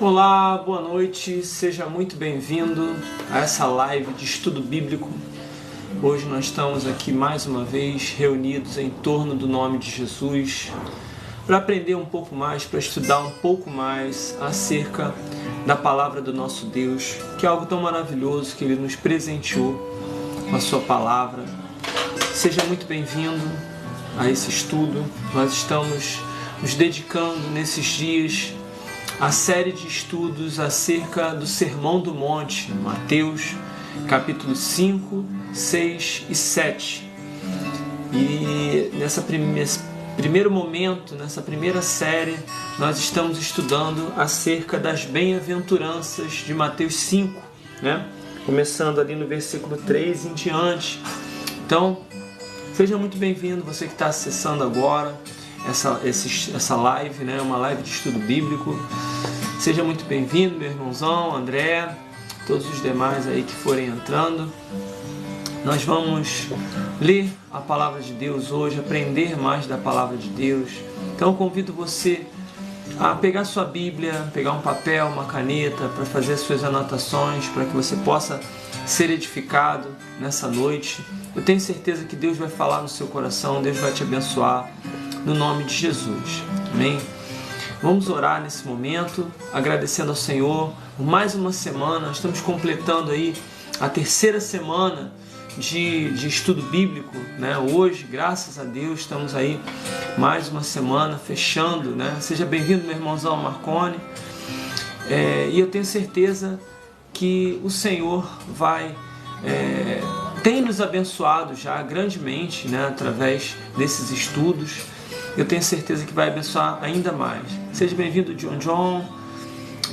Olá, boa noite, seja muito bem-vindo a essa live de estudo bíblico. Hoje nós estamos aqui mais uma vez reunidos em torno do nome de Jesus para aprender um pouco mais, para estudar um pouco mais acerca da palavra do nosso Deus, que é algo tão maravilhoso que Ele nos presenteou com a sua palavra. Seja muito bem-vindo a esse estudo. Nós estamos nos dedicando nesses dias a série de estudos acerca do Sermão do Monte, Mateus, capítulo 5, 6 e 7. E nessa primeiro momento, nessa primeira série, nós estamos estudando acerca das bem-aventuranças de Mateus 5, né? Começando ali no versículo 3 em diante. Então, seja muito bem-vindo, você que está acessando agora essa live, né? Uma live de estudo bíblico. Seja muito bem-vindo, meu irmãozão, André, todos os demais aí que forem entrando. Nós vamos ler a palavra de Deus hoje, aprender mais da palavra de Deus. Então eu convido você a pegar sua Bíblia, pegar um papel, uma caneta para fazer as suas anotações, para que você possa ser edificado nessa noite. Eu tenho certeza que Deus vai falar no seu coração, Deus vai te abençoar, no nome de Jesus. Amém? Vamos orar nesse momento, agradecendo ao Senhor por mais uma semana. Nós estamos completando aí a terceira semana de estudo bíblico, né? Hoje, graças a Deus, estamos aí mais uma semana fechando, né? Seja bem-vindo, meu irmãozão Marconi. E eu tenho certeza que o Senhor tem nos abençoado já grandemente, né? Através desses estudos. Eu tenho certeza que vai abençoar ainda mais. Seja bem-vindo, John,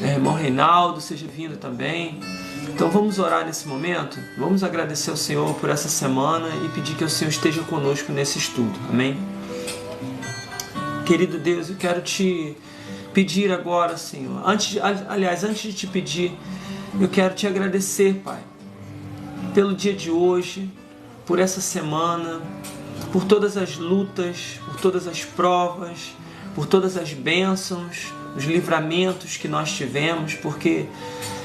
irmão Reinaldo, seja bem-vindo também. Então vamos orar nesse momento, vamos agradecer ao Senhor por essa semana e pedir que o Senhor esteja conosco nesse estudo, amém? Querido Deus, eu quero te pedir agora, Senhor, antes de te pedir, eu quero te agradecer, Pai, pelo dia de hoje, por essa semana, por todas as lutas, por todas as provas, por todas as bênçãos, os livramentos que nós tivemos, porque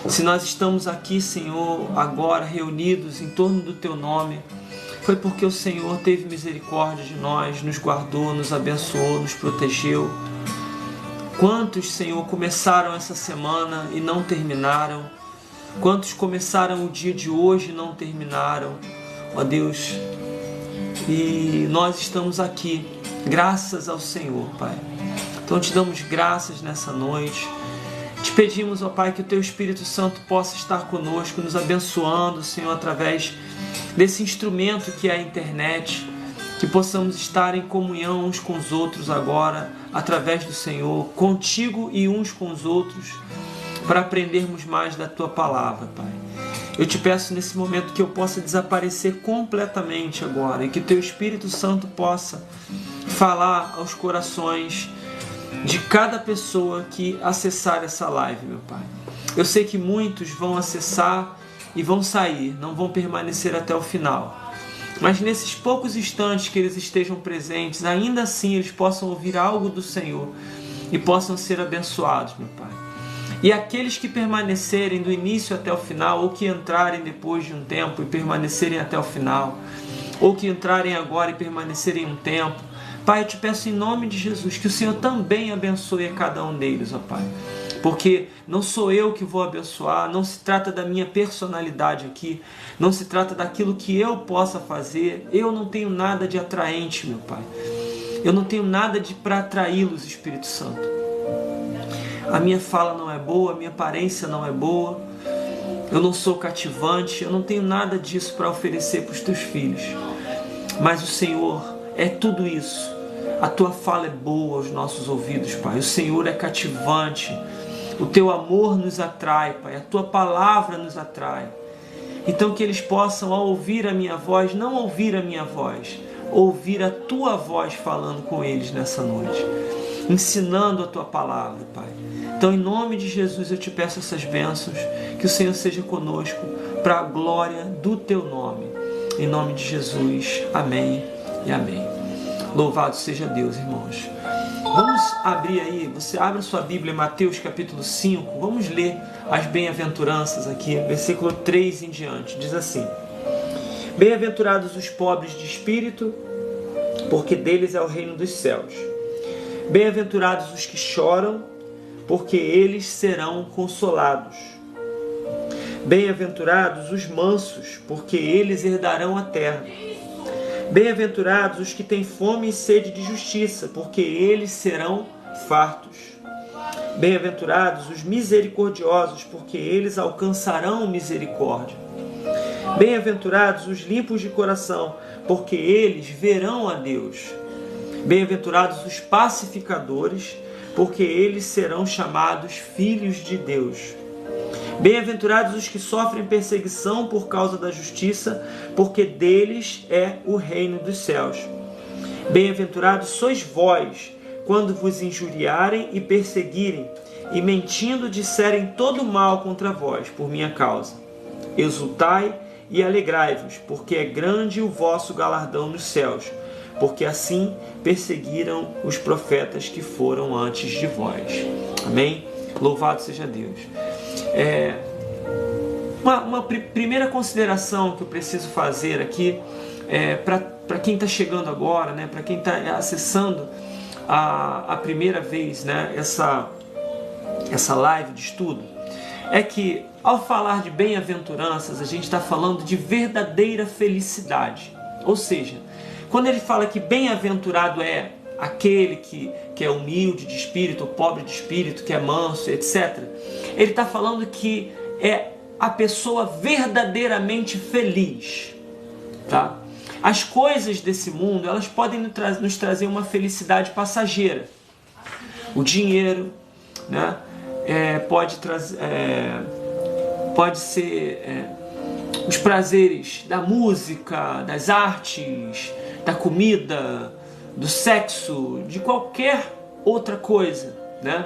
se nós estamos aqui, Senhor, agora reunidos em torno do Teu nome, foi porque o Senhor teve misericórdia de nós, nos guardou, nos abençoou, nos protegeu. Quantos, Senhor, começaram essa semana e não terminaram? Quantos começaram o dia de hoje e não terminaram? Ó Deus, e nós estamos aqui, graças ao Senhor, Pai. Então te damos graças nessa noite. Te pedimos, ó Pai, que o Teu Espírito Santo possa estar conosco, nos abençoando, Senhor, através desse instrumento que é a internet, que possamos estar em comunhão uns com os outros agora, através do Senhor, contigo e uns com os outros, para aprendermos mais da Tua palavra, Pai. Eu te peço nesse momento que eu possa desaparecer completamente agora e que Teu Espírito Santo possa falar aos corações de cada pessoa que acessar essa live, meu Pai. Eu sei que muitos vão acessar e vão sair, não vão permanecer até o final. Mas nesses poucos instantes que eles estejam presentes, ainda assim eles possam ouvir algo do Senhor e possam ser abençoados, meu Pai. E aqueles que permanecerem do início até o final, ou que entrarem depois de um tempo e permanecerem até o final, ou que entrarem agora e permanecerem um tempo, Pai, eu te peço em nome de Jesus que o Senhor também abençoe a cada um deles, ó Pai. Porque não sou eu que vou abençoar, não se trata da minha personalidade aqui, não se trata daquilo que eu possa fazer. Eu não tenho nada de atraente, meu Pai. Eu não tenho nada para atraí-los, Espírito Santo. A minha fala não é boa, a minha aparência não é boa, eu não sou cativante, eu não tenho nada disso para oferecer para os teus filhos. Mas o Senhor é tudo isso. A tua fala é boa aos nossos ouvidos, Pai. O Senhor é cativante. O teu amor nos atrai, Pai. A tua palavra nos atrai. Então que eles possam, ao ouvir a minha voz, não ouvir a minha voz, ouvir a tua voz falando com eles nessa noite, ensinando a tua palavra, Pai. Então, em nome de Jesus, eu te peço essas bênçãos, que o Senhor seja conosco, para a glória do teu nome. Em nome de Jesus, amém e amém. Louvado seja Deus, irmãos. Vamos abrir aí, você abre sua Bíblia em Mateus capítulo 5, vamos ler as bem-aventuranças aqui, versículo 3 em diante, diz assim: Bem-aventurados os pobres de espírito, porque deles é o reino dos céus. Bem-aventurados os que choram, porque eles serão consolados. Bem-aventurados os mansos, porque eles herdarão a terra. Bem-aventurados os que têm fome e sede de justiça, porque eles serão fartos. Bem-aventurados os misericordiosos, porque eles alcançarão misericórdia. Bem-aventurados os limpos de coração, porque eles verão a Deus. Bem-aventurados os pacificadores, porque eles serão chamados filhos de Deus. Bem-aventurados os que sofrem perseguição por causa da justiça, porque deles é o reino dos céus. Bem-aventurados sois vós, quando vos injuriarem e perseguirem, e mentindo disserem todo mal contra vós, por minha causa. Exultai e alegrai-vos, porque é grande o vosso galardão nos céus, porque assim perseguiram os profetas que foram antes de vós. Amém? Louvado seja Deus. Uma primeira consideração que eu preciso fazer aqui, para quem está chegando agora, né, para quem está acessando a primeira vez, né, essa live de estudo, é que ao falar de bem-aventuranças, a gente está falando de verdadeira felicidade. Ou seja, quando ele fala que bem-aventurado é aquele que é humilde de espírito, pobre de espírito, que é manso, etc., ele está falando que é a pessoa verdadeiramente feliz. Tá? As coisas desse mundo, elas podem nos trazer uma felicidade passageira. O dinheiro, né, pode ser os prazeres da música, das artes, da comida, do sexo, de qualquer outra coisa, né?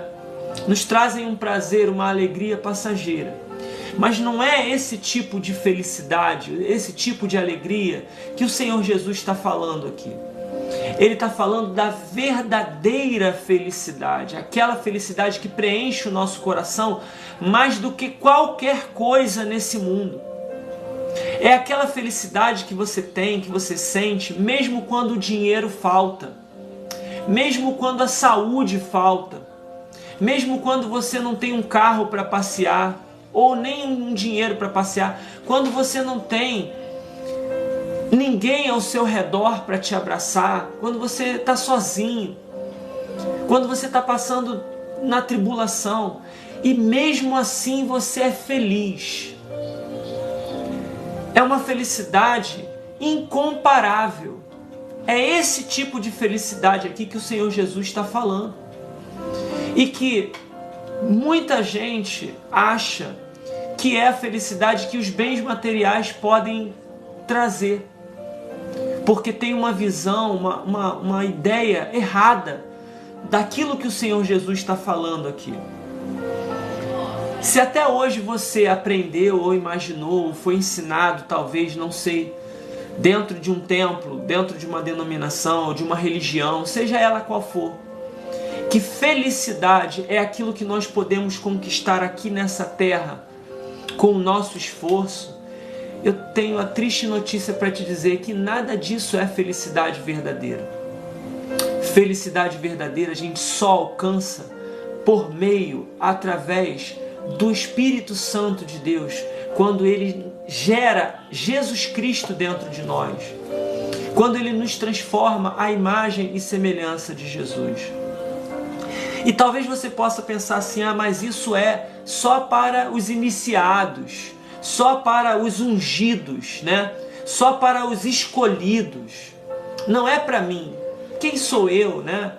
Nos trazem um prazer, uma alegria passageira. Mas não é esse tipo de felicidade, esse tipo de alegria que o Senhor Jesus está falando aqui. Ele está falando da verdadeira felicidade, aquela felicidade que preenche o nosso coração mais do que qualquer coisa nesse mundo. É aquela felicidade que você tem, que você sente, mesmo quando o dinheiro falta, mesmo quando a saúde falta, mesmo quando você não tem um carro para passear, ou nem um dinheiro para passear, quando você não tem ninguém ao seu redor para te abraçar, quando você está sozinho, quando você está passando na tribulação, e mesmo assim você é feliz. É uma felicidade incomparável. É esse tipo de felicidade aqui que o Senhor Jesus está falando. E que muita gente acha que é a felicidade que os bens materiais podem trazer. Porque tem uma visão, uma ideia errada daquilo que o Senhor Jesus está falando aqui. Se até hoje você aprendeu ou imaginou, ou foi ensinado, talvez, não sei, dentro de um templo, dentro de uma denominação ou de uma religião, seja ela qual for, que felicidade é aquilo que nós podemos conquistar aqui nessa terra com o nosso esforço, eu tenho a triste notícia para te dizer que nada disso é felicidade verdadeira. Felicidade verdadeira a gente só alcança por meio, através do Espírito Santo de Deus, quando Ele gera Jesus Cristo dentro de nós, quando Ele nos transforma à imagem e semelhança de Jesus. E talvez você possa pensar assim, mas isso é só para os iniciados, só para os ungidos, né? Só para os escolhidos. Não é para mim. Quem sou eu, né?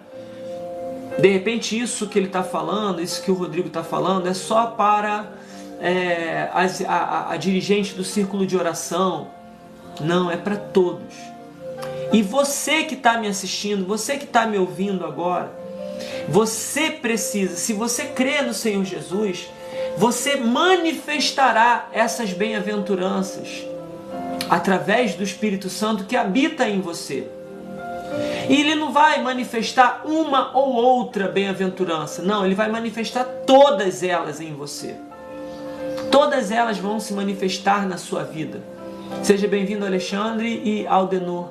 De repente isso que ele está falando, isso que o Rodrigo está falando, é só para a dirigente do círculo de oração. Não, é para todos. E você que está me assistindo, você que está me ouvindo agora, você precisa, se você crê no Senhor Jesus, você manifestará essas bem-aventuranças através do Espírito Santo que habita em você. E ele não vai manifestar uma ou outra bem-aventurança. Não, ele vai manifestar todas elas em você. Todas elas vão se manifestar na sua vida. Seja bem-vindo, Alexandre e Aldenor.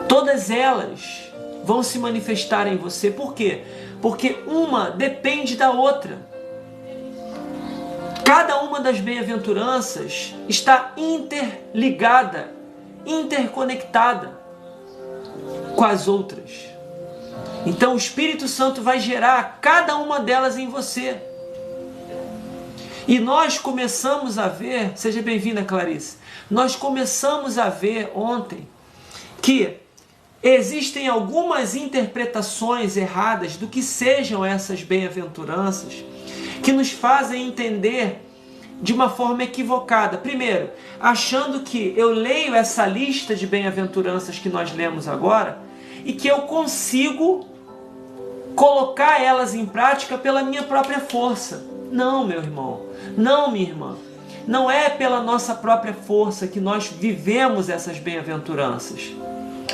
Todas elas vão se manifestar em você. Por quê? Porque uma depende da outra. Cada uma das bem-aventuranças está interligada, interconectada com as outras. Então o Espírito Santo vai gerar cada uma delas em você. E nós começamos a ver, seja bem-vinda, Clarice, nós começamos a ver ontem que existem algumas interpretações erradas do que sejam essas bem-aventuranças, que nos fazem entender de uma forma equivocada. Primeiro, achando que eu leio essa lista de bem-aventuranças que nós lemos agora e que eu consigo colocar elas em prática pela minha própria força. Não, meu irmão. Não, minha irmã. Não é pela nossa própria força que nós vivemos essas bem-aventuranças.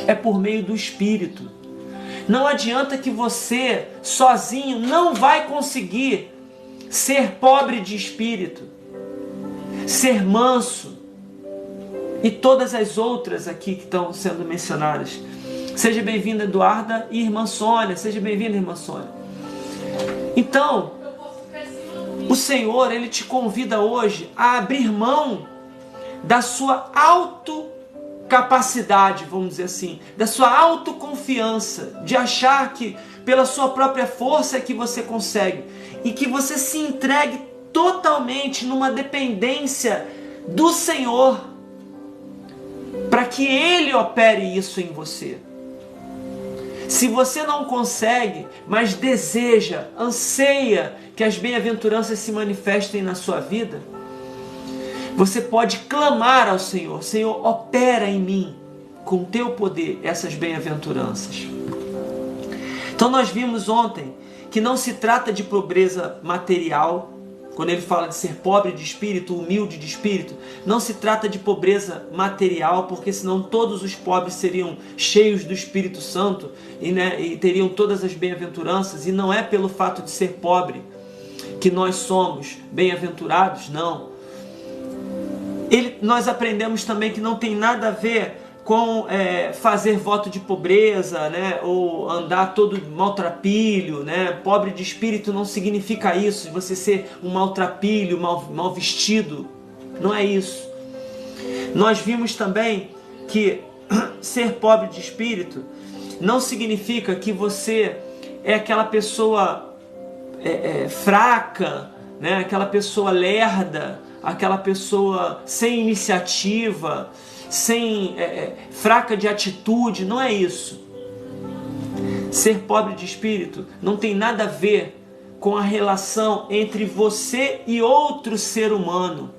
É por meio do Espírito. Não adianta que você, sozinho, não vai conseguir ser pobre de espírito, ser manso e todas as outras aqui que estão sendo mencionadas. Seja bem-vinda, Eduarda e irmã Sônia. Seja bem-vinda, irmã Sônia. Então, o Senhor, Ele te convida hoje a abrir mão da sua autocapacidade, vamos dizer assim, da sua autoconfiança, de achar que pela sua própria força é que você consegue, e que você se entregue totalmente numa dependência do Senhor, para que Ele opere isso em você. Se você não consegue, mas deseja, anseia que as bem-aventuranças se manifestem na sua vida, você pode clamar ao Senhor: Senhor, opera em mim com o teu poder essas bem-aventuranças. Então nós vimos ontem que não se trata de pobreza material. Quando ele fala de ser pobre de espírito, humilde de espírito, não se trata de pobreza material, porque senão todos os pobres seriam cheios do Espírito Santo e teriam todas as bem-aventuranças. E não é pelo fato de ser pobre que nós somos bem-aventurados, não. Nós aprendemos também que não tem nada a ver com fazer voto de pobreza, né? Ou andar todo maltrapilho, né? Pobre de espírito não significa isso, você ser um maltrapilho, mal vestido. Não é isso. Nós vimos também que ser pobre de espírito não significa que você é aquela pessoa fraca, né? Aquela pessoa lerda, aquela pessoa sem iniciativa, fraca de atitude. Não é isso. Ser pobre de espírito não tem nada a ver com a relação entre você e outro ser humano,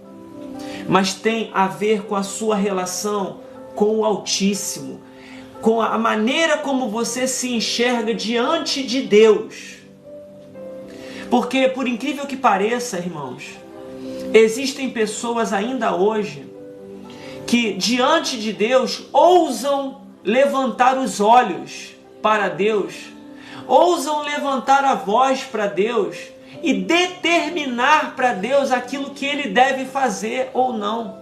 mas tem a ver com a sua relação com o Altíssimo, com a maneira como você se enxerga diante de Deus. Porque, por incrível que pareça, irmãos, existem pessoas ainda hoje que diante de Deus ousam levantar os olhos para Deus, ousam levantar a voz para Deus e determinar para Deus aquilo que Ele deve fazer ou não.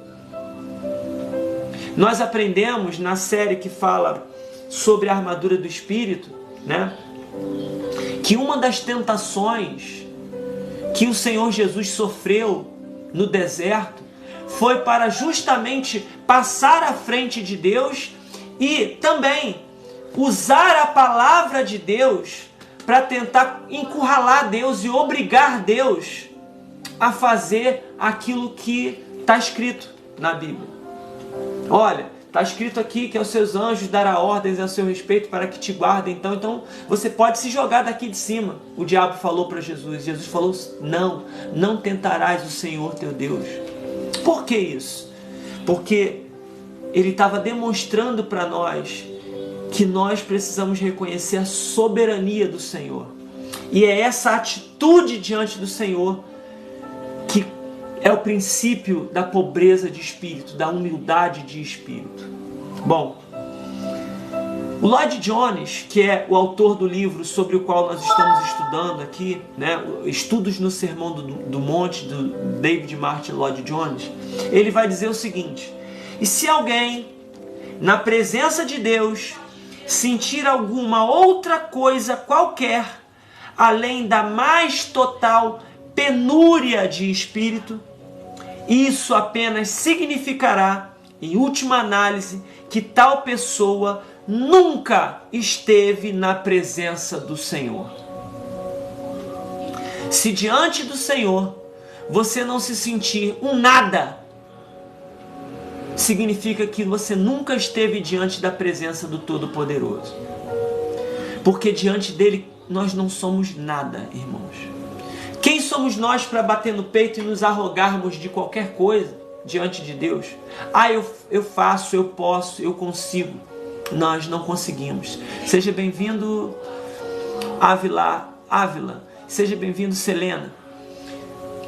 Nós aprendemos na série que fala sobre a armadura do Espírito, né, que uma das tentações que o Senhor Jesus sofreu no deserto foi para justamente passar à frente de Deus e também usar a palavra de Deus para tentar encurralar Deus e obrigar Deus a fazer aquilo que está escrito na Bíblia. Olha, está escrito aqui que aos seus anjos dará ordens a seu respeito para que te guardem. Então você pode se jogar daqui de cima. O diabo falou para Jesus. Jesus falou: não tentarás o Senhor teu Deus. Por que isso? Porque ele estava demonstrando para nós que nós precisamos reconhecer a soberania do Senhor. E é essa atitude diante do Senhor que é o princípio da pobreza de espírito, da humildade de espírito. Bom, O Lloyd Jones, que é o autor do livro sobre o qual nós estamos estudando aqui, né, Estudos no Sermão do Monte, do David Martin Lloyd Jones, ele vai dizer o seguinte: e se alguém, na presença de Deus, sentir alguma outra coisa qualquer, além da mais total penúria de espírito, isso apenas significará, em última análise, que tal pessoa nunca esteve na presença do Senhor. Se diante do Senhor você não se sentir um nada, significa que você nunca esteve diante da presença do Todo-Poderoso. Porque diante dele nós não somos nada, irmãos. Quem somos nós para bater no peito e nos arrogarmos de qualquer coisa diante de Deus? Eu faço, eu posso, eu consigo. Nós não conseguimos. Seja bem-vindo, Ávila. Seja bem-vindo, Selena.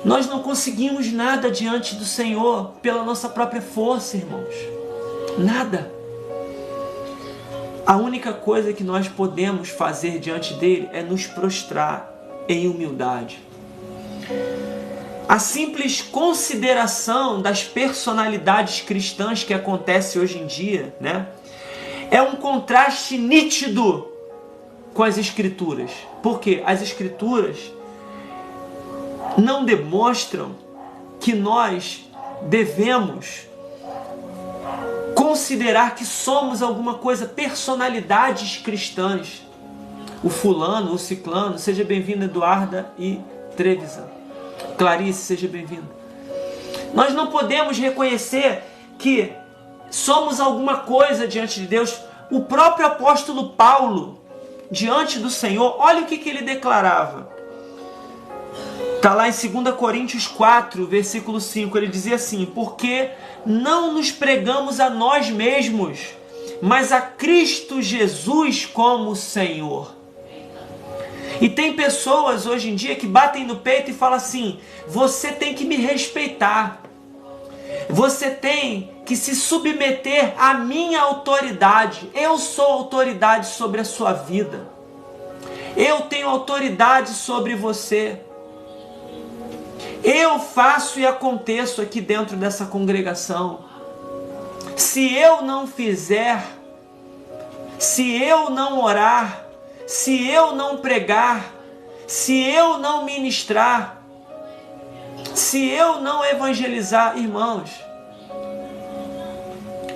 Nós não conseguimos nada diante do Senhor pela nossa própria força, irmãos. Nada. A única coisa que nós podemos fazer diante dele é nos prostrar em humildade. A simples consideração das personalidades cristãs que acontece hoje em dia, né, é um contraste nítido com as Escrituras. Porque as Escrituras não demonstram que nós devemos considerar que somos alguma coisa, personalidades cristãs. O fulano, o ciclano, seja bem-vindo, Eduarda e Trevisan. Clarice, seja bem-vindo. Nós não podemos reconhecer que somos alguma coisa diante de Deus. O próprio apóstolo Paulo, diante do Senhor, olha o que ele declarava. Está lá em 2 Coríntios 4, versículo 5, ele dizia assim: porque não nos pregamos a nós mesmos, mas a Cristo Jesus como Senhor. E tem pessoas hoje em dia que batem no peito e falam assim: você tem que me respeitar. Você tem que se submeter à minha autoridade. Eu sou autoridade sobre a sua vida. Eu tenho autoridade sobre você. Eu faço e aconteço aqui dentro dessa congregação. Se eu não fizer, se eu não orar, se eu não pregar, se eu não ministrar, se eu não evangelizar, irmãos,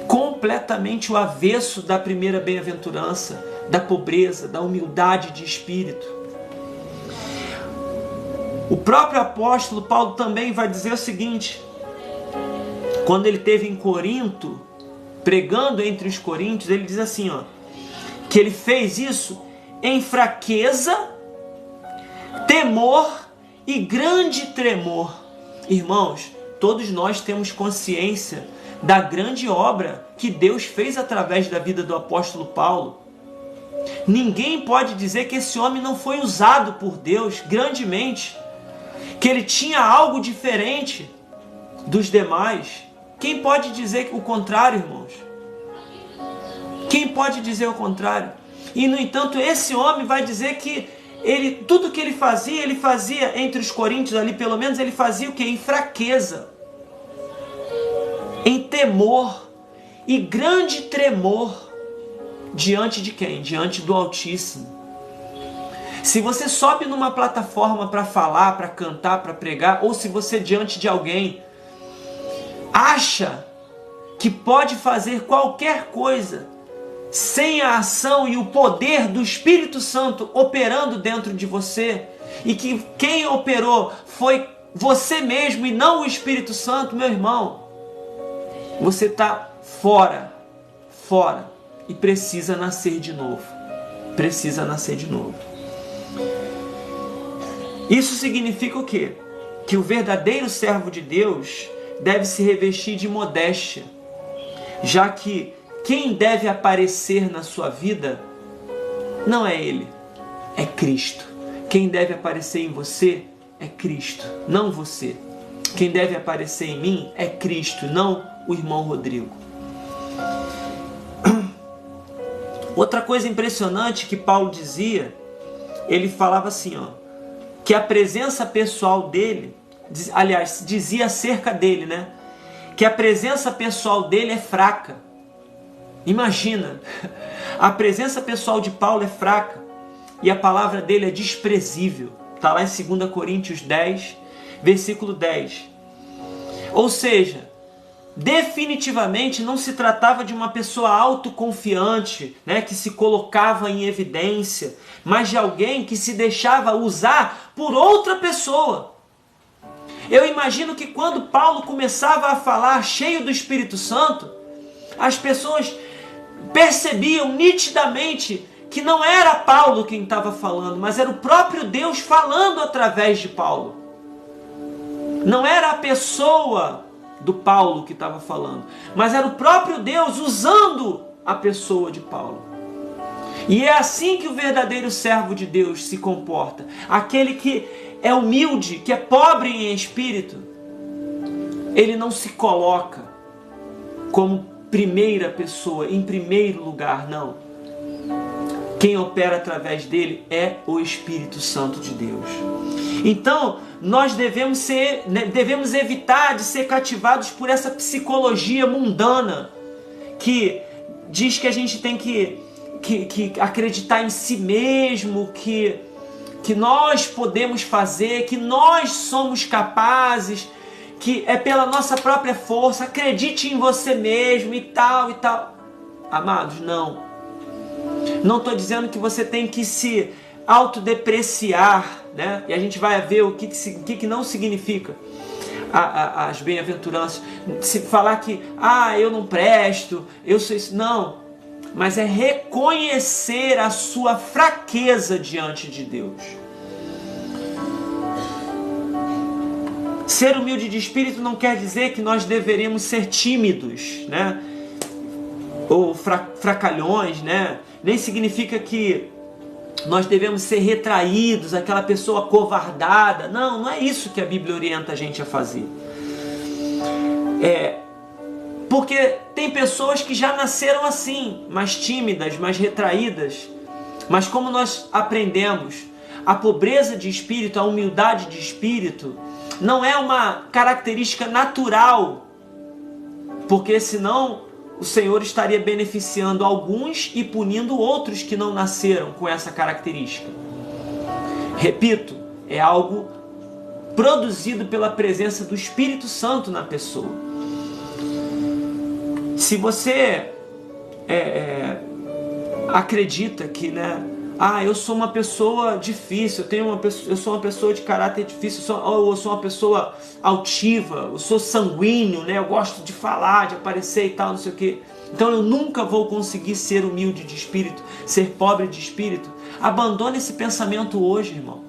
completamente o avesso da primeira bem-aventurança, da pobreza, da humildade de espírito. O próprio apóstolo Paulo também vai dizer o seguinte, quando ele esteve em Corinto, pregando entre os coríntios, ele diz assim, que ele fez isso em fraqueza, temor e grande tremor. Irmãos, todos nós temos consciência da grande obra que Deus fez através da vida do apóstolo Paulo. Ninguém pode dizer que esse homem não foi usado por Deus grandemente, que ele tinha algo diferente dos demais. Quem pode dizer o contrário, irmãos? Quem pode dizer o contrário? E, no entanto, esse homem vai dizer que tudo que ele fazia entre os coríntios ali, pelo menos ele fazia o quê? Em fraqueza, em temor e grande tremor. Diante de quem? Diante do Altíssimo. Se você sobe numa plataforma para falar, para cantar, para pregar, ou se você diante de alguém acha que pode fazer qualquer coisa sem a ação e o poder do Espírito Santo operando dentro de você, e que quem operou foi você mesmo e não o Espírito Santo, meu irmão, você está fora e precisa nascer de novo. Precisa nascer de novo. Isso significa o quê? Que o verdadeiro servo de Deus deve se revestir de modéstia, já que quem deve aparecer na sua vida não é ele, é Cristo. Quem deve aparecer em você é Cristo, não você. Quem deve aparecer em mim é Cristo, não o irmão Rodrigo. Outra coisa impressionante que Paulo dizia, ele falava assim, ó, que a presença pessoal dele, aliás, dizia acerca dele, né? Que a presença pessoal dele é fraca. Imagina, a presença pessoal de Paulo é fraca e a palavra dele é desprezível. Está lá em 2 Coríntios 10, versículo 10. Ou seja, definitivamente não se tratava de uma pessoa autoconfiante, né, que se colocava em evidência, mas de alguém que se deixava usar por outra pessoa. Eu imagino que quando Paulo começava a falar cheio do Espírito Santo, as pessoas percebiam nitidamente que não era Paulo quem estava falando, mas era o próprio Deus falando através de Paulo. Não era a pessoa do Paulo que estava falando, mas era o próprio Deus usando a pessoa de Paulo. E é assim que o verdadeiro servo de Deus se comporta. Aquele que é humilde, que é pobre em espírito, ele não se coloca como primeira pessoa, em primeiro lugar, não. Quem opera através dele é o Espírito Santo de Deus. Então, nós devemos evitar de ser cativados por essa psicologia mundana que diz que a gente tem que acreditar em si mesmo, que nós podemos fazer, que nós somos capazes, que é pela nossa própria força, acredite em você mesmo e tal e tal. Amados, não. Não estou dizendo que você tem que se autodepreciar, né? E a gente vai ver o que não significa as bem-aventuranças. Se falar que, eu não presto, eu sou isso. Não. Mas é reconhecer a sua fraqueza diante de Deus. Ser humilde de espírito não quer dizer que nós deveríamos ser tímidos, né? Ou fracalhões, né? Nem significa que nós devemos ser retraídos, aquela pessoa acovardada. Não, não é isso que a Bíblia orienta a gente a fazer. Porque tem pessoas que já nasceram assim, mais tímidas, mais retraídas. Mas como nós aprendemos, a pobreza de espírito, a humildade de espírito, não é uma característica natural, porque senão o Senhor estaria beneficiando alguns e punindo outros que não nasceram com essa característica. Repito, é algo produzido pela presença do Espírito Santo na pessoa. Se você acredita que, né, eu sou uma pessoa difícil, eu sou uma pessoa de caráter difícil, eu sou uma pessoa altiva, eu sou sanguíneo, né, eu gosto de falar, de aparecer e tal, não sei o quê. Então eu nunca vou conseguir ser humilde de espírito, ser pobre de espírito. Abandone esse pensamento hoje, irmão.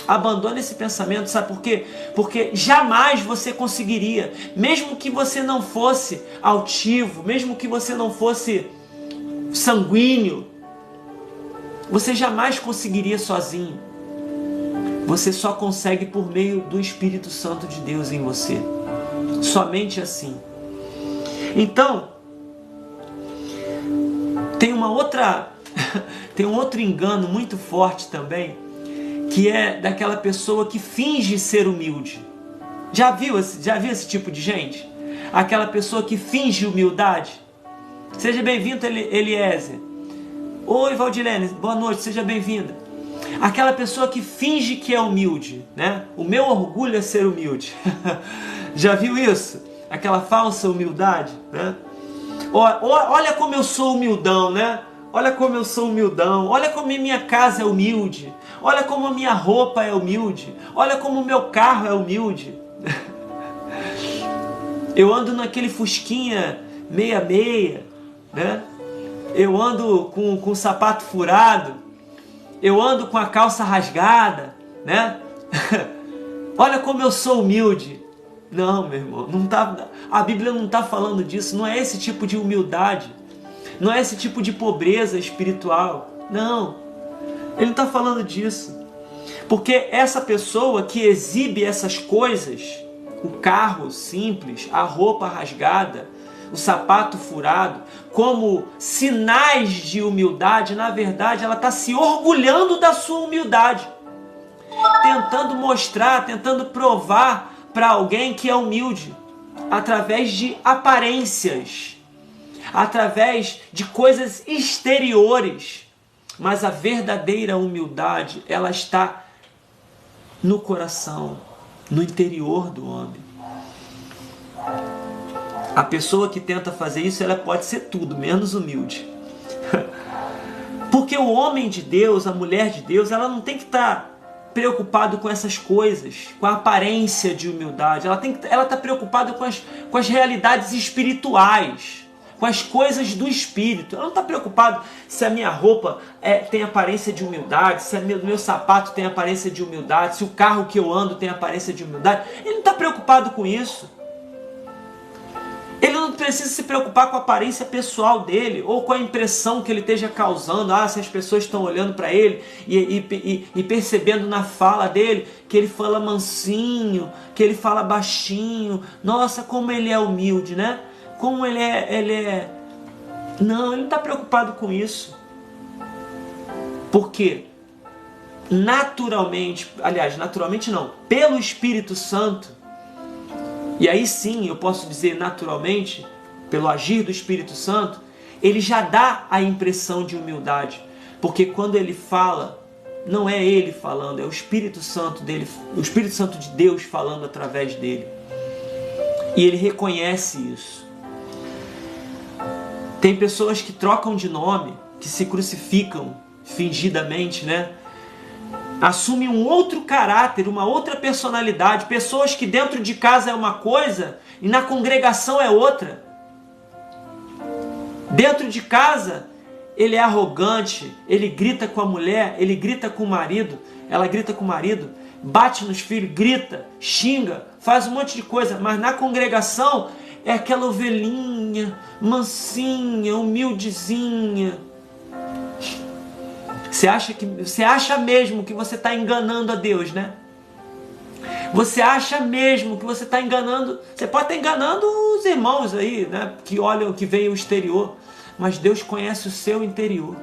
Abandone esse pensamento, sabe por quê? Porque jamais você conseguiria, mesmo que você não fosse altivo, mesmo que você não fosse sanguíneo, você jamais conseguiria sozinho. Você só consegue por meio do Espírito Santo de Deus em você. Somente assim. Então, tem um outro engano muito forte também, que é daquela pessoa que finge ser humilde. Já viu esse tipo de gente? Aquela pessoa que finge humildade. Seja bem-vindo, Eliezer. Oi, Valdilene, boa noite, seja bem-vinda. Aquela pessoa que finge que é humilde, né? O meu orgulho é ser humilde. Já viu isso? Aquela falsa humildade, né? Olha como eu sou humildão, né? Olha como eu sou humildão. Olha como a minha casa é humilde. Olha como a minha roupa é humilde. Olha como o meu carro é humilde. Eu ando naquele fusquinha meia-meia, né? Eu ando com o sapato furado. Eu ando com a calça rasgada, né? Olha como eu sou humilde. Não, meu irmão, a Bíblia não está falando disso. Não é esse tipo de humildade. Não é esse tipo de pobreza espiritual. Não, ele não está falando disso. Porque essa pessoa que exibe essas coisas, o carro simples, a roupa rasgada, o sapato furado, como sinais de humildade, na verdade ela está se orgulhando da sua humildade, tentando mostrar, tentando provar para alguém que é humilde, através de aparências, através de coisas exteriores. Mas a verdadeira humildade, ela está no coração, no interior do homem. A pessoa que tenta fazer isso, ela pode ser tudo, menos humilde. Porque o homem de Deus, a mulher de Deus, ela não tem que estar preocupado com essas coisas, com a aparência de humildade. Ela está preocupada com as realidades espirituais, com as coisas do espírito. Ela não está preocupada se a minha roupa tem aparência de humildade, se o meu sapato tem aparência de humildade, se o carro que eu ando tem aparência de humildade. Ele não está preocupado com isso. Ele não precisa se preocupar com a aparência pessoal dele ou com a impressão que ele esteja causando. Se as pessoas estão olhando para ele e percebendo na fala dele que ele fala mansinho, que ele fala baixinho. Nossa, como ele é humilde, né? Como ele é... Não, ele não está preocupado com isso. Porque naturalmente não, pelo Espírito Santo, e aí sim eu posso dizer naturalmente, pelo agir do Espírito Santo, ele já dá a impressão de humildade. Porque quando ele fala, não é ele falando, é o Espírito Santo dele, o Espírito Santo de Deus falando através dele. E ele reconhece isso. Tem pessoas que trocam de nome, que se crucificam fingidamente, né? Assumem um outro caráter, uma outra personalidade. Pessoas que dentro de casa é uma coisa e na congregação é outra. Dentro de casa ele é arrogante, ele grita com a mulher, ele grita com o marido, ela grita com o marido, bate nos filhos, grita, xinga, faz um monte de coisa. Mas na congregação é aquela ovelhinha, mansinha, humildezinha. Você acha mesmo que você está enganando a Deus, né? Você acha mesmo que você está enganando... Você pode estar enganando os irmãos aí, né? Que olham, que veem o exterior. Mas Deus conhece o seu interior.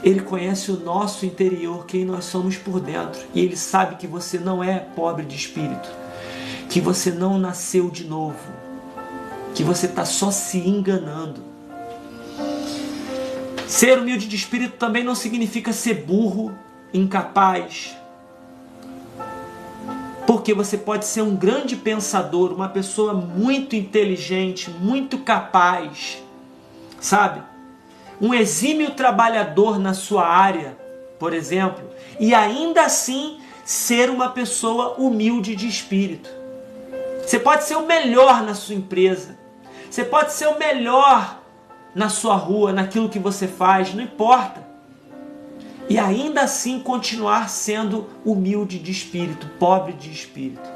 Ele conhece o nosso interior, quem nós somos por dentro. E Ele sabe que você não é pobre de espírito. Que você não nasceu de novo. Que você está só se enganando. Ser humilde de espírito também não significa ser burro, incapaz. Porque você pode ser um grande pensador, uma pessoa muito inteligente, muito capaz, sabe? Um exímio trabalhador na sua área, por exemplo, e ainda assim ser uma pessoa humilde de espírito. Você pode ser o melhor na sua empresa, você pode ser o melhor na sua rua, naquilo que você faz, não importa. E ainda assim continuar sendo humilde de espírito, pobre de espírito.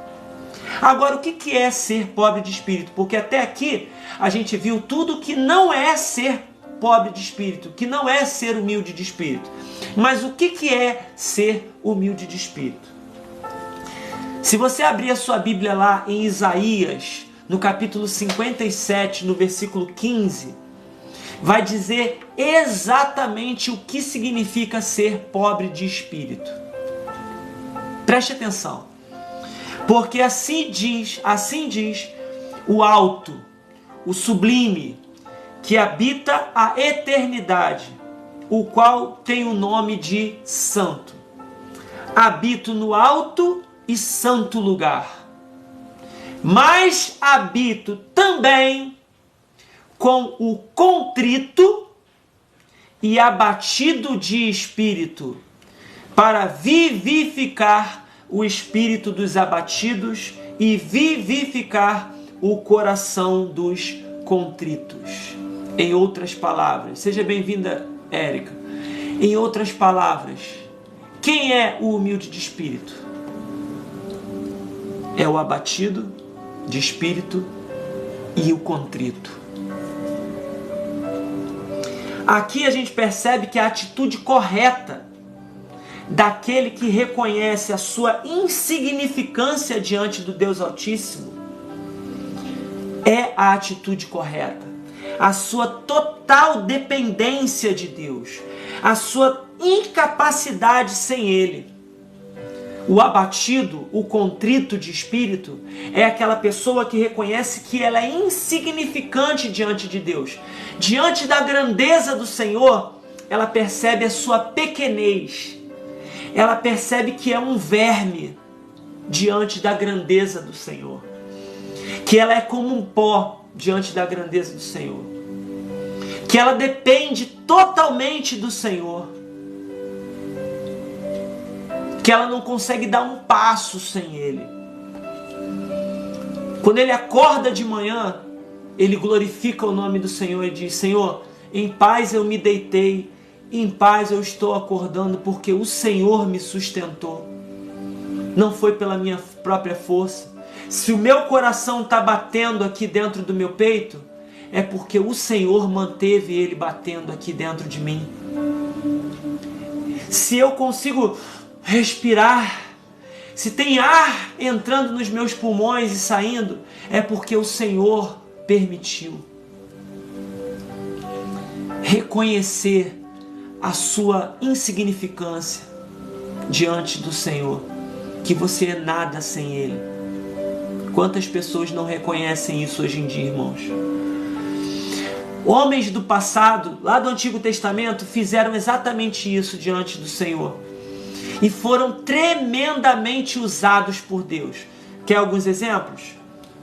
Agora, o que é ser pobre de espírito? Porque até aqui a gente viu tudo que não é ser pobre de espírito, que não é ser humilde de espírito. Mas o que é ser humilde de espírito? Se você abrir a sua Bíblia lá em Isaías, no capítulo 57, no versículo 15, vai dizer exatamente o que significa ser pobre de espírito. Preste atenção. Porque assim diz o alto, o sublime, que habita a eternidade, o qual tem o nome de santo. Habito no alto e santo lugar. Mas habito também com o contrito e abatido de espírito, para vivificar o espírito dos abatidos e vivificar o coração dos contritos. Em outras palavras, seja bem-vinda, Érica. Em outras palavras, quem é o humilde de espírito? É o abatido de espírito e o contrito. Aqui a gente percebe que a atitude correta daquele que reconhece a sua insignificância diante do Deus Altíssimo é a atitude correta. A sua total dependência de Deus, a sua incapacidade sem Ele. O abatido, o contrito de espírito, é aquela pessoa que reconhece que ela é insignificante diante de Deus. Diante da grandeza do Senhor, ela percebe a sua pequenez. Ela percebe que é um verme diante da grandeza do Senhor. Que ela é como um pó diante da grandeza do Senhor. Que ela depende totalmente do Senhor. Que ela não consegue dar um passo sem Ele. Quando ele acorda de manhã, ele glorifica o nome do Senhor e diz: Senhor, em paz eu me deitei, em paz eu estou acordando, porque o Senhor me sustentou. Não foi pela minha própria força. Se o meu coração está batendo aqui dentro do meu peito, é porque o Senhor manteve ele batendo aqui dentro de mim. Se eu consigo respirar, se tem ar entrando nos meus pulmões e saindo, é porque o Senhor permitiu. Reconhecer a sua insignificância diante do Senhor, que você é nada sem Ele. Quantas pessoas não reconhecem isso hoje em dia, irmãos? Homens do passado, lá do Antigo Testamento, fizeram exatamente isso diante do Senhor. E foram tremendamente usados por Deus. Quer alguns exemplos?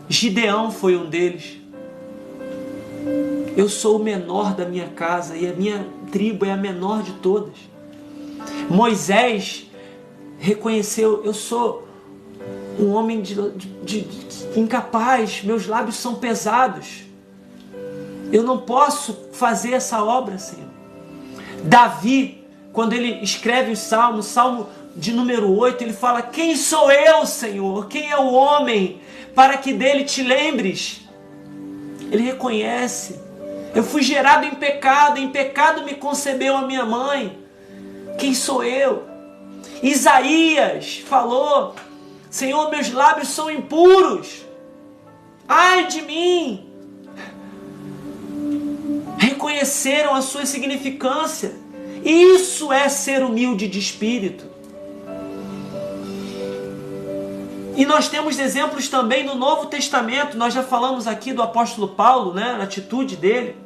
Gideão foi um deles. Eu sou o menor da minha casa e a minha tribo é a menor de todas. Moisés reconheceu: eu sou um homem incapaz, meus lábios são pesados. Eu não posso fazer essa obra, Senhor. Davi, quando ele escreve os salmos, Salmo de número 8, ele fala: quem sou eu, Senhor? Quem é o homem para que dele te lembres? Ele reconhece: eu fui gerado em pecado me concebeu a minha mãe. Quem sou eu? Isaías falou: Senhor, meus lábios são impuros. Ai de mim! Reconheceram a sua insignificância. Isso é ser humilde de espírito. E nós temos exemplos também no Novo Testamento. Nós já falamos aqui do apóstolo Paulo, né? A atitude dele,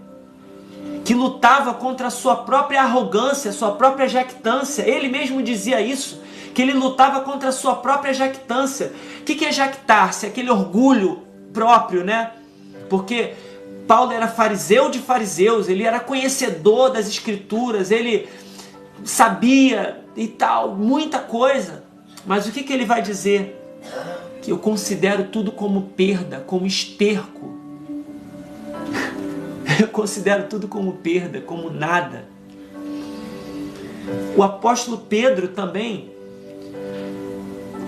que lutava contra a sua própria arrogância, a sua própria jactância. Ele mesmo dizia isso, que ele lutava contra a sua própria jactância. O que é jactar-se? Aquele orgulho próprio, né? Porque Paulo era fariseu de fariseus, ele era conhecedor das escrituras, ele sabia e tal, muita coisa. Mas o que ele vai dizer? Que eu considero tudo como perda, como esterco. Eu considero tudo como perda, como nada. O apóstolo Pedro também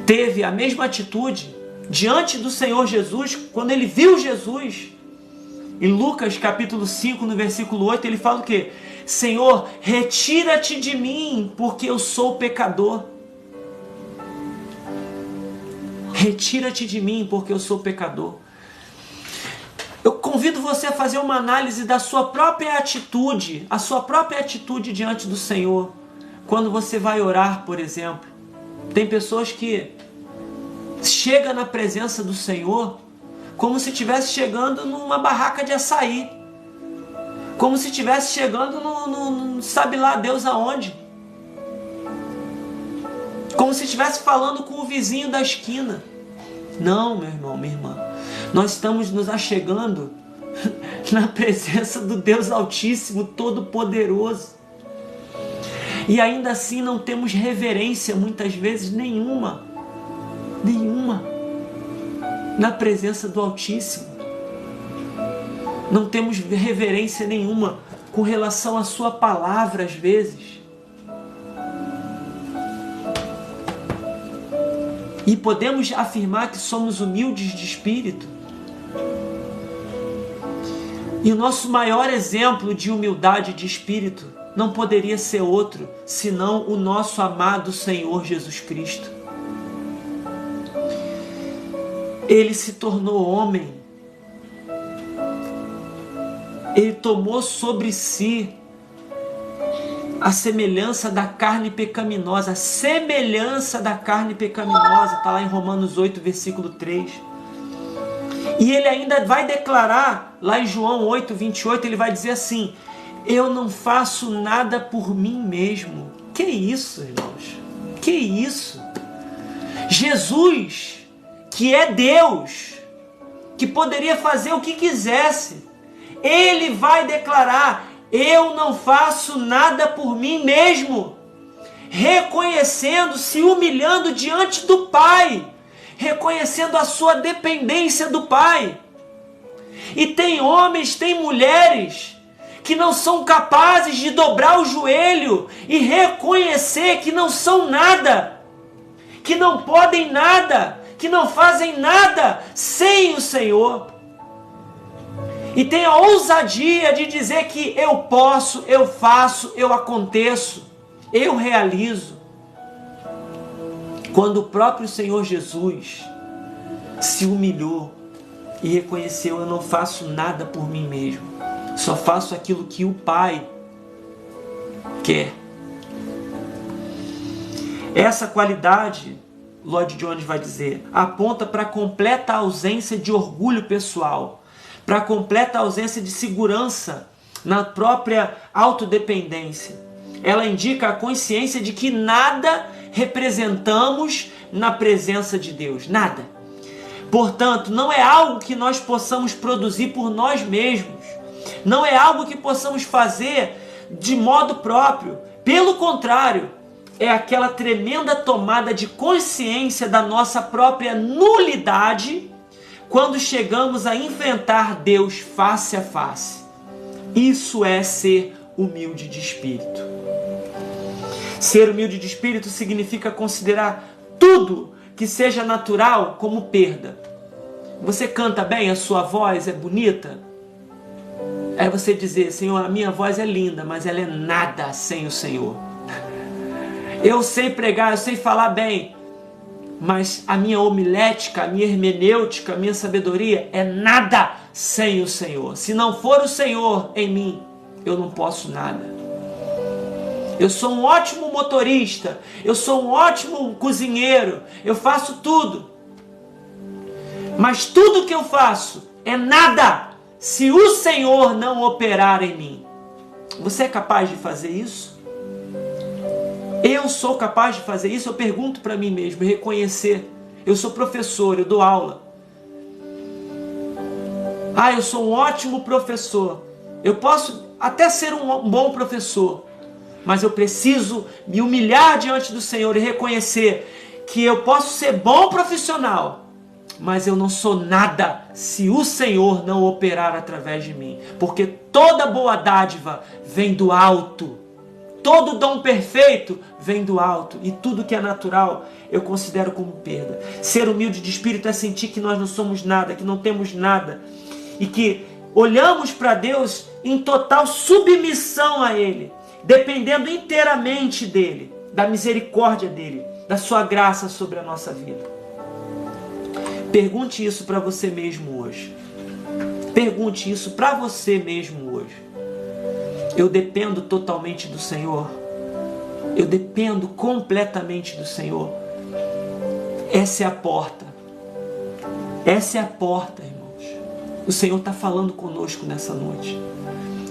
teve a mesma atitude diante do Senhor Jesus, quando ele viu Jesus. Em Lucas capítulo 5, no versículo 8, ele fala o quê? Senhor, retira-te de mim, porque eu sou pecador. Retira-te de mim, porque eu sou pecador. Eu convido você a fazer uma análise da sua própria atitude, a sua própria atitude diante do Senhor. Quando você vai orar, por exemplo. Tem pessoas que chegam na presença do Senhor como se estivesse chegando numa barraca de açaí. Como se estivesse chegando no sabe lá Deus aonde. Como se estivesse falando com o vizinho da esquina. Não, meu irmão, minha irmã. Nós estamos nos achegando na presença do Deus Altíssimo, Todo-Poderoso. E ainda assim não temos reverência, muitas vezes, nenhuma. Na presença do Altíssimo. Não temos reverência nenhuma com relação à sua palavra, às vezes. E podemos afirmar que somos humildes de espírito. E o nosso maior exemplo de humildade de espírito não poderia ser outro, senão o nosso amado Senhor Jesus Cristo. Ele se tornou homem Ele tomou sobre si a semelhança da carne pecaminosa. A semelhança da carne pecaminosa. Está lá em Romanos 8, versículo 3. E ele ainda vai declarar, lá em João 8, 28, ele vai dizer assim: eu não faço nada por mim mesmo. Que isso, irmãos? Que isso? Jesus, que é Deus, que poderia fazer o que quisesse, ele vai declarar: eu não faço nada por mim mesmo, reconhecendo, se humilhando diante do Pai, reconhecendo a sua dependência do Pai. E tem homens, tem mulheres que não são capazes de dobrar o joelho e reconhecer que não são nada, que não podem nada, que não fazem nada sem o Senhor. E tem a ousadia de dizer que eu posso, eu faço, eu aconteço, eu realizo. Quando o próprio Senhor Jesus se humilhou e reconheceu: eu não faço nada por mim mesmo, só faço aquilo que o Pai quer. Essa qualidade, Lloyd Jones vai dizer, aponta para a completa ausência de orgulho pessoal, para a completa ausência de segurança na própria autodependência. Ela indica a consciência de que nada representamos na presença de Deus, nada. Portanto, não é algo que nós possamos produzir por nós mesmos, não é algo que possamos fazer de modo próprio. Pelo contrário, é aquela tremenda tomada de consciência da nossa própria nulidade quando chegamos a enfrentar Deus face a face. Isso é ser humilde de espírito. Ser humilde de espírito significa considerar tudo que seja natural como perda. Você canta bem, a sua voz é bonita? É você dizer: Senhor, a minha voz é linda, mas ela é nada sem o Senhor. Eu sei pregar, eu sei falar bem, mas a minha homilética, a minha hermenêutica, a minha sabedoria é nada sem o Senhor. Se não for o Senhor em mim, eu não posso nada. Eu sou um ótimo motorista, eu sou um ótimo cozinheiro, eu faço tudo. Mas tudo que eu faço é nada se o Senhor não operar em mim. Você é capaz de fazer isso? Eu sou capaz de fazer isso? Eu pergunto para mim mesmo, reconhecer. Eu sou professor, eu dou aula. Eu sou um ótimo professor. Eu posso até ser um bom professor, mas eu preciso me humilhar diante do Senhor e reconhecer que eu posso ser bom profissional, mas eu não sou nada se o Senhor não operar através de mim. Porque toda boa dádiva vem do alto. Todo dom perfeito vem do alto. E tudo que é natural eu considero como perda. Ser humilde de espírito é sentir que nós não somos nada, que não temos nada. E que olhamos para Deus em total submissão a Ele, dependendo inteiramente dEle, da misericórdia dEle, da sua graça sobre a nossa vida. Pergunte isso para você mesmo hoje. Pergunte isso para você mesmo hoje. Eu dependo totalmente do Senhor? Eu dependo completamente do Senhor? Essa é a porta. Essa é a porta, irmãos. O Senhor está falando conosco nessa noite.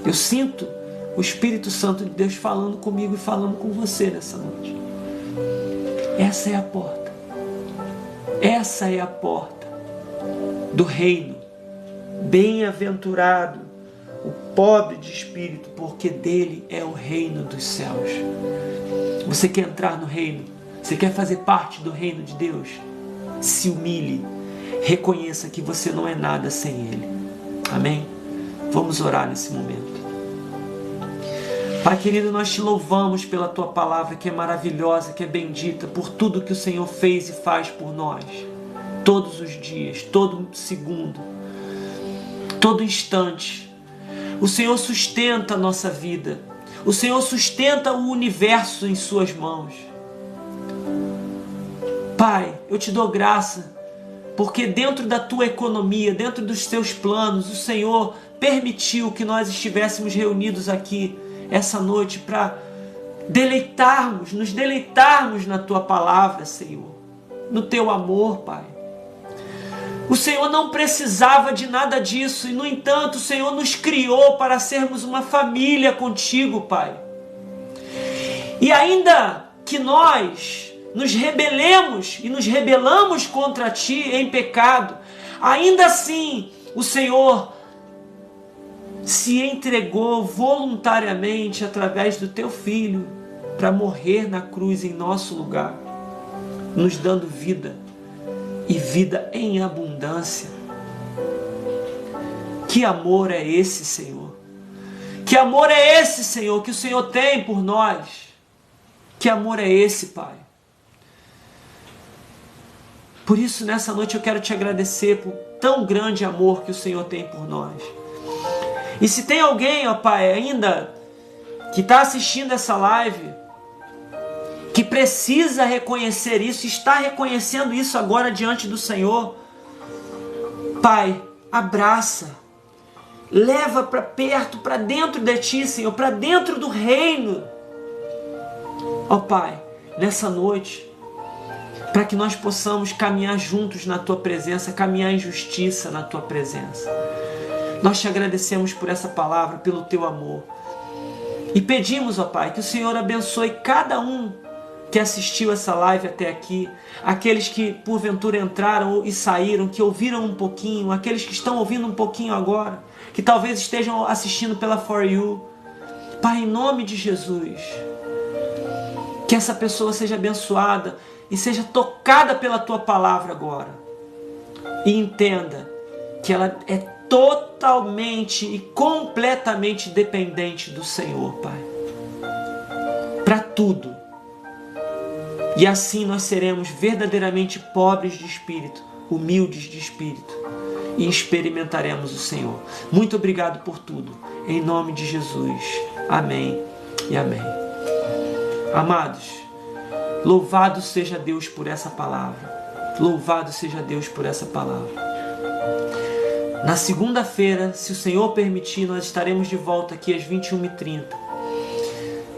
Eu sinto o Espírito Santo de Deus falando comigo e falando com você nessa noite. Essa é a porta. Essa é a porta do reino. Bem-aventurado o pobre de espírito, porque dele é o reino dos céus. Você quer entrar no reino? Você quer fazer parte do reino de Deus? Se humilhe. Reconheça que você não é nada sem Ele. Amém? Vamos orar nesse momento. Pai querido, nós te louvamos pela Tua palavra, que é maravilhosa, que é bendita, por tudo que o Senhor fez e faz por nós. Todos os dias, todo segundo, todo instante. O Senhor sustenta a nossa vida. O Senhor sustenta o universo em Suas mãos. Pai, eu te dou graça porque dentro da tua economia, dentro dos teus planos, o Senhor permitiu que nós estivéssemos reunidos aqui essa noite para nos deleitarmos na tua palavra, Senhor, no teu amor, Pai. O Senhor não precisava de nada disso e, no entanto, o Senhor nos criou para sermos uma família contigo, Pai. E ainda que nós nos rebelemos e nos rebelamos contra Ti em pecado, ainda assim o Senhor se entregou voluntariamente através do Teu Filho para morrer na cruz em nosso lugar, nos dando vida e vida em abundância. Que amor é esse, Senhor? Que amor é esse, Senhor, que o Senhor tem por nós? Que amor é esse, Pai? Por isso, nessa noite eu quero te agradecer por tão grande amor que o Senhor tem por nós. E se tem alguém, ó Pai, ainda que está assistindo essa live, que precisa reconhecer isso, está reconhecendo isso agora diante do Senhor, Pai, abraça, leva para perto, para dentro de Ti, Senhor, para dentro do reino. Ó Pai, nessa noite, para que nós possamos caminhar juntos na Tua presença, caminhar em justiça na Tua presença. Nós te agradecemos por essa palavra, pelo Teu amor. E pedimos, ó Pai, que o Senhor abençoe cada um que assistiu essa live até aqui, aqueles que porventura entraram e saíram, que ouviram um pouquinho, aqueles que estão ouvindo um pouquinho agora, que talvez estejam assistindo pela For You. Pai, em nome de Jesus, que essa pessoa seja abençoada e seja tocada pela Tua palavra agora. E entenda que ela é totalmente e completamente dependente do Senhor, Pai. Para tudo. E assim nós seremos verdadeiramente pobres de espírito, humildes de espírito, e experimentaremos o Senhor. Muito obrigado por tudo. Em nome de Jesus. Amém e amém. Amados, louvado seja Deus por essa palavra. Louvado seja Deus por essa palavra. Na segunda-feira, se o Senhor permitir, nós estaremos de volta aqui às 21h30.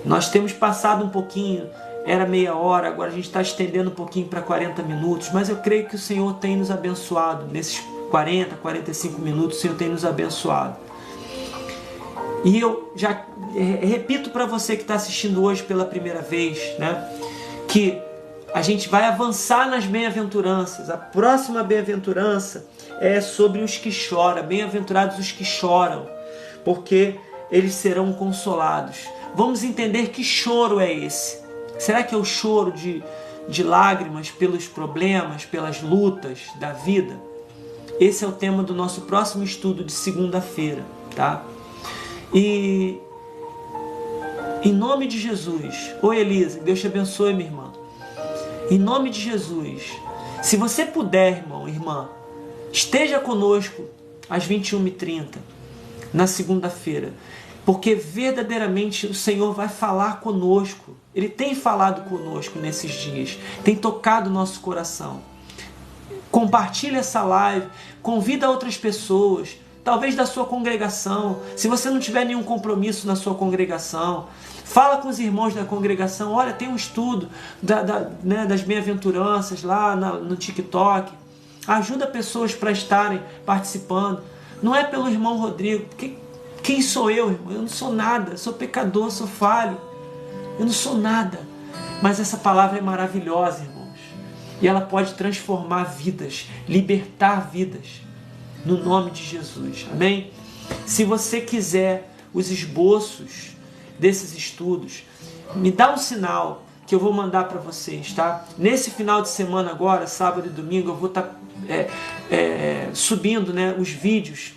Nós temos passado um pouquinho, era meia hora, agora a gente está estendendo um pouquinho para 40 minutos, mas eu creio que o Senhor tem nos abençoado. Nesses 40, 45 minutos, o Senhor tem nos abençoado. E eu já repito para você que está assistindo hoje pela primeira vez, né, que a gente vai avançar nas bem-aventuranças. A próxima bem-aventurança é sobre os que choram. Bem-aventurados os que choram, porque eles serão consolados. Vamos entender que choro é esse. Será que é o choro de lágrimas pelos problemas, pelas lutas da vida? Esse é o tema do nosso próximo estudo de segunda-feira, tá? E em nome de Jesus, oi Elisa, Deus te abençoe, minha irmã. Em nome de Jesus, se você puder, irmão, irmã, esteja conosco às 21h30, na segunda-feira, porque verdadeiramente o Senhor vai falar conosco. Ele tem falado conosco nesses dias, tem tocado o nosso coração. Compartilhe essa live, convida outras pessoas, talvez da sua congregação. Se você não tiver nenhum compromisso na sua congregação, fala com os irmãos da congregação. Olha, tem um estudo das bem-aventuranças lá no TikTok. Ajuda pessoas para estarem participando. Não é pelo irmão Rodrigo, porque quem sou eu, irmão? Eu não sou nada, sou pecador, sou falho. Eu não sou nada. Mas essa palavra é maravilhosa, irmãos. E ela pode transformar vidas, libertar vidas. No nome de Jesus. Amém? Se você quiser os esboços desses estudos, me dá um sinal que eu vou mandar para vocês, tá? Nesse final de semana agora, sábado e domingo, eu vou estar subindo, né, os vídeos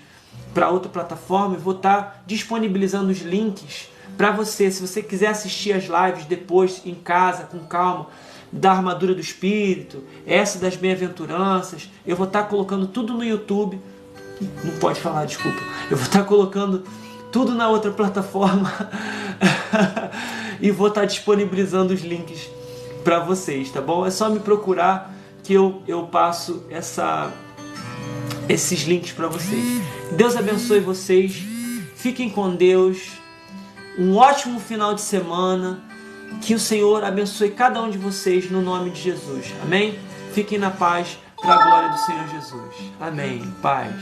para outra plataforma e vou estar disponibilizando os links para você. Se você quiser assistir as lives depois em casa, com calma, da armadura do Espírito, essa das bem-aventuranças, eu vou estar colocando tudo no YouTube. Não pode falar, desculpa. Eu vou estar colocando tudo na outra plataforma e vou estar disponibilizando os links para vocês, tá bom? É só me procurar que eu passo esses links para vocês. Deus abençoe vocês. Fiquem com Deus. Um ótimo final de semana. Que o Senhor abençoe cada um de vocês no nome de Jesus. Amém? Fiquem na paz para a glória do Senhor Jesus. Amém. Paz.